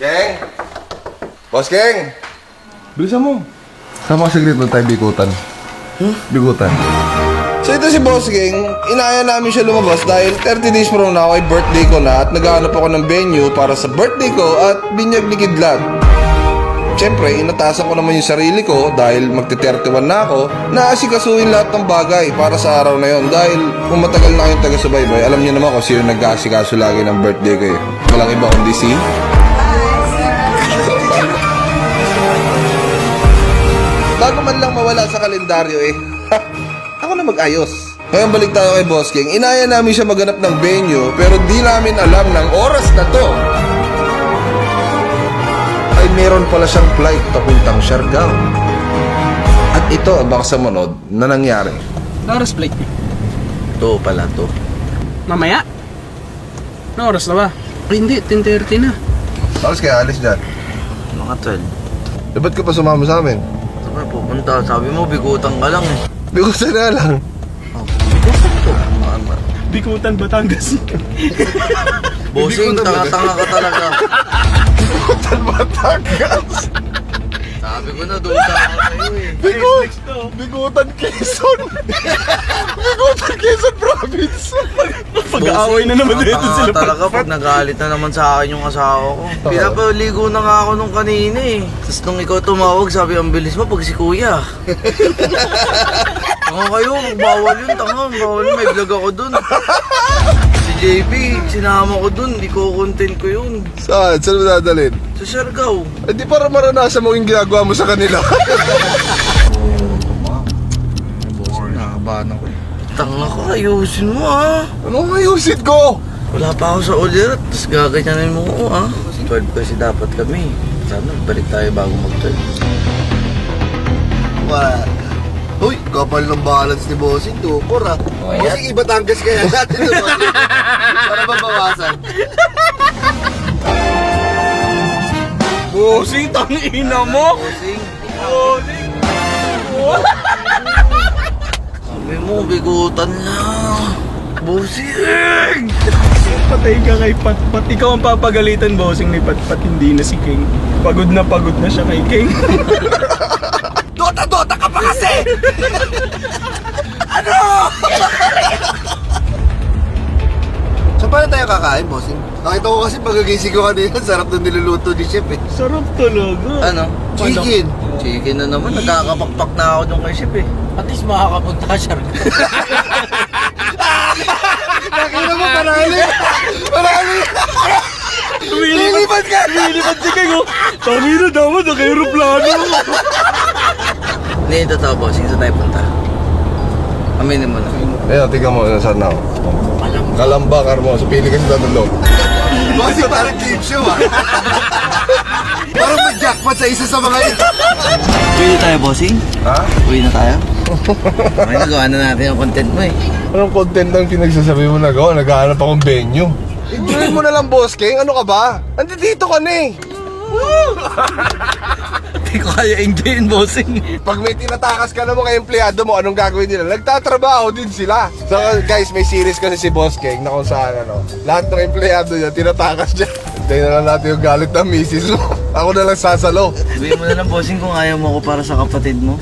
Keng! Boss Keng! Bilisan mo. Sama ka saglit, tayo bikutan. Bikutan. So ito si Boss Keng, inaya namin siya lumabas dahil 30 days from now ay birthday ko na at naghahanap ako ng venue para sa birthday ko at binyag ni Kidlat. Siyempre, inatasan ko naman yung sarili ko dahil magti-31 na ako na asikasuhin lahat ng bagay para sa araw na yon dahil kung matagal na kayong taga-subaybay, alam niyo naman kung sino nag-aasikaso lagi ng birthday ko eh. Walang iba kundi si... Bago man lang mawala sa kalendaryo eh, ako na mag-ayos. Ngayon balik tayo kay Boss King. Inaya namin siya maghanap ng venue pero di namin alam ng oras na to ay meron pala siyang flight papuntang Siargao. At ito ang baka sa manod na nangyari. Oras flight niya? To pala to. Mamaya? Na oras na ba? Ay, hindi, 10:30 na. Tapos kaya alis dyan. Mga 12. Ba't ka pa sumama sa amin? Saan ka pupunta? Sabi mo, bigutan ka lang eh. Bikusan na lang. Oh, bigutan to. Mama. Bikutan, Batangas. Bossing, tanga-tanga ka talaga. Bikutan Batangas. Sabi ko na, doon ka ako sa'yo eh. Bikutan Quezon. Bikutan Quezon Province. Pag-aaway na naman dito Tanga sila. talaga pag nagalit na naman sa akin yung asawa ko. Pinapaligo na nga ako nung kanina eh. Tapos nung ikaw tumawag, sabi ang bilis mo pag si kuya. Tanga kayo, bawal yun, tanga. Bawal yun, may vlog ako dun. Si JB, sinama ko dun, hindi ko content ko yun. Saan? Saan mo dadalhin? Sa Siargao. Eh di para maranasan mo yung ginagawa mo sa kanila. Nakabahan ako eh. Tanga ka, ayusin mo ah. Anong ayusin ko? Wala pa ako sa ulirat, tapos gaganyanin mo ko ah. 12 kasi dapat kami. Sana balik tayo bago mag-12. What? Uy, kapal ng balance ni Bossing, dupor ah. Bossing, Batangas kaya natin to, Bossing. Para mabawasan. Bossing, tangina mo! Bossing, Bossing! sabi mo, bigutan lang. Bossing! Patay ka kay Patpat. Ikaw ang papagalitan, Bossing, ni Patpat. Hindi na si King. Pagod na siya kay King. Dota ka pa kasi! Ano? So, paano tayo kakain, Bossing? Nakita ko kasi pagagising ko kanina, sarap na niluluto ni Chef eh. Sarap talaga. Ano? Chicken. Chicken na naman, nagkakapakpak na ako dun kay Chef eh. At least makakapunta ka siya. Nakita mo, parali! Parali! Lumilipad ka! Lumilipad si King, oh. Tangina dapat, naka-aeroplano. Hindi, totoo, Bossing, saan tayo punta? Aminin mo na. Ayun, tingnan mo saan na ako. Kalamba, Carmoso. Pili ka sa tatlo. Bossing, parang game show ah. Parang may jackpot sa isa sa mga ito. Uwi na tayo, Bossing? Ha? Uwi na tayo? May nagawa na natin yung content mo eh. Anong content ang pinagsasabi mo nagawa? Naghahanap akong venue. Enjoy mo na lang, Boss King. Ano ka ba? Andito ka na eh. Hindi ko kaya enjoyin, Bossing. Pag may tinatakas ka na mga empleyado mo, anong gagawin nila? Nagtatrabaho din sila. So guys, may series kasi si Boss King na kung saan lahat ng empleyado niya, tinatakas niya. Hintayin na lang natin yung galit ng misis mo. Ako na lang sasalo. Sabihin mo na lang, Bossing, kung ayaw mo ako para sa kapatid mo.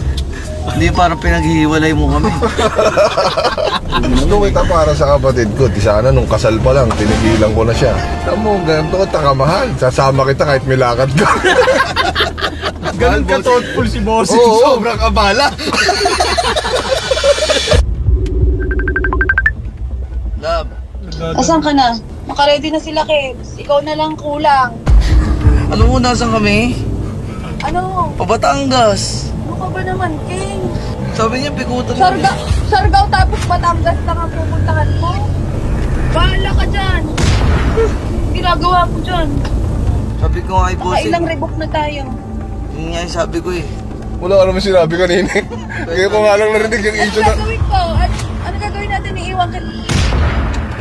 Hindi parang pinaghihiwalay mo kami. Gusto kita para sa kapatid ko. Di sana nung kasal pa lang, tinigilan ko na siya. Alam mo, ganito ka takamahal. Sasama kita kahit may lakad ka. Ganun ka thoughtful si Bossing. Oo. Sobrang abala. Love. Asan ka na? Nakaready na sila, Kebs. Ikaw na lang kulang. Ano mo, nasan kami? Ano? Pabatangas. Ano ka ba naman, King? Sabi niya, pikutan mo. Siargao tapos Batangas lang ang pupuntahan mo? Bahala ka dyan. Ginagawa ko dyan. Sabi ko nga, Bossing. Nakailang rebook na tayo. Yun nga yung sabi ko eh. Wala ka naman sinabi kanina. Kaya ko nga lang narinig yung Ano issue na... gagawin ko? Ano gagawin natin? Iiwan ka?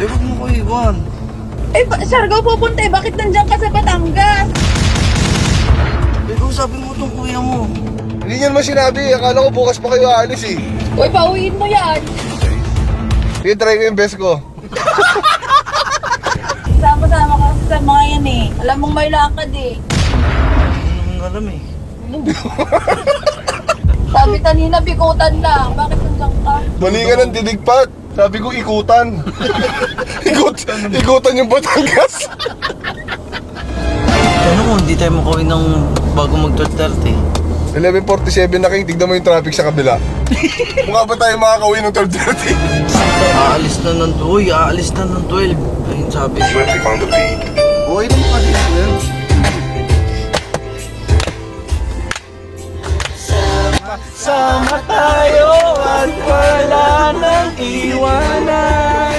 Eh, wag mo ko iwan. Eh, Siargao pupunta eh. Bakit nandiyan ka sa Batangas? Eh, kung sabi mo itong kuya mo. Hindi niya naman sinabi. Akala ko bukas pa kayo aalis eh. Uy, pauwiin mo yan. Sige, try ko yung best ko. Sama kasama ka sa mga yan eh. Alam mong may lakad eh. Hindi naman alam eh. Sabi kanina, bikutan lang. Bakit nandiyan ka? Mali ka ng didig, Pat. Sabi ko, ikutan. Ikutan yung Batangas. Ano kung hindi tayo makawin ng bago mag-12:30? 11:47 na, King. Tignan mo yung traffic sa kabila. Mukha ba tayo makakauwi ng 12:30? Aalis na ng 12. Ayun sabi ko. Okay naman kasi yan. Sama tayo at wala nang iwanan.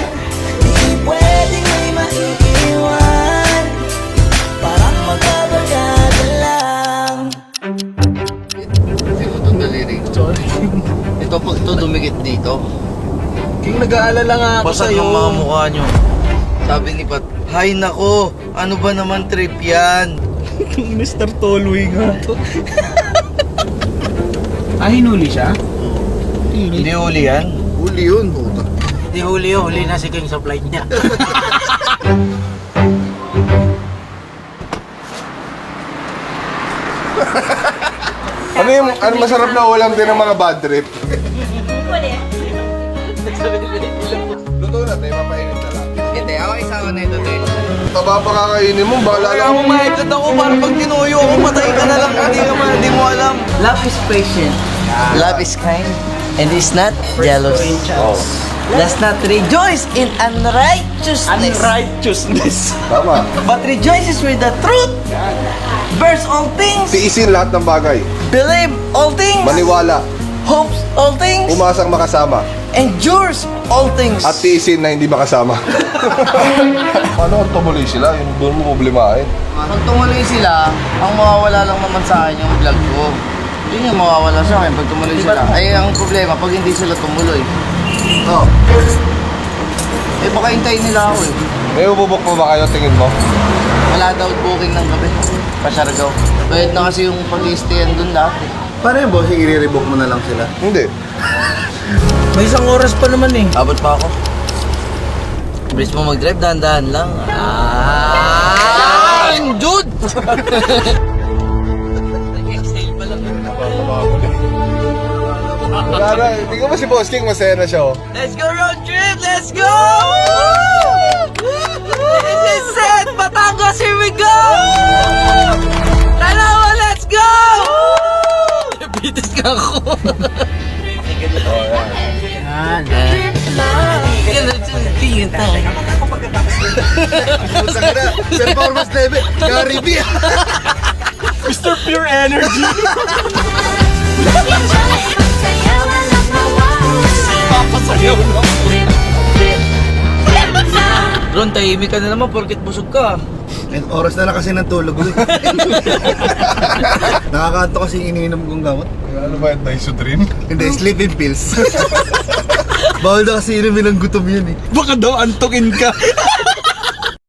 Di pwedeng may maiiwan, parang magkabarkada lang. Hindi mo itong daliri. Sorry. Ito pag ito dumikit dito. King, nag-aalala nga ako Basag sa'yo. ang mga mukha nyo. Sabi ni Pat, hay nako, ano ba naman trip yan? Mr. Tolway nga to. Hinuli siya? Hindi huli yan. Huli yun, puta. Di huli na si King sa flight niya. Ano masarap na ulam din ng mga bad trip? Luto na, tayo mapainit na lang. Hindi, ako isama na ito, Tel. Taba pa kakainin mo, bahala Kaya lang. ako maikot ako para pag tinuyo ako, patay ka na lang. Hindi mo alam. Love is patient. Love is kind. And is not jealous. Does not rejoice in unrighteousness. Unrighteousness. Tama. But rejoices with the truth. Bears all things. Tiisin lahat ng bagay. Believe all things. Maniwala. Hopes all things. Umasang makasama. Endures all things. At tiisin na hindi makasama. Ano kung tumuloy sila? Yung doon mo problemahin. Pag tumuloy sila, ang mawawala lang naman sa akin yung vlog ko. Yun yung mawawala sa akin pag tumuloy sila. Ay, ang problema, pag hindi sila tumuloy. Oh. Eh, baka hintayin nila ako eh. May ububok mo ba kayo, tingin mo? Wala daw booking ng gabi. Pasyaragaw. Bayad na kasi yung pag-i-stayan dun lahat eh. Paano yung bossing, i-revoke mo na lang sila? Hindi. May isang oras pa naman eh. Abot pa ako. Bilis mo mag-drive, dahan-dahan lang. Jude! Nag-exhale pa lang. Wala na. Tingnan mo si Boss King, masaya na siya, oh. Let's go road trip! Let's go! This is it! Batangas, here we go! Tanawa, let's go! Nabitis ka ako. Yan. Tingin tayo. Puta ka na, performance level, Gary V. Mr. Pure Energy. Papasayaw na. Ron, tahimik ka na naman porket busog ka. And oras na lang kasi ng tulog ko. Nakakanto kasi yung iniinom kong gamot. Ano ba yung Dysodrin? Hindi, sleeping pills. Bawal na kasi inumin ng gutom yun eh. Baka daw antukin ka.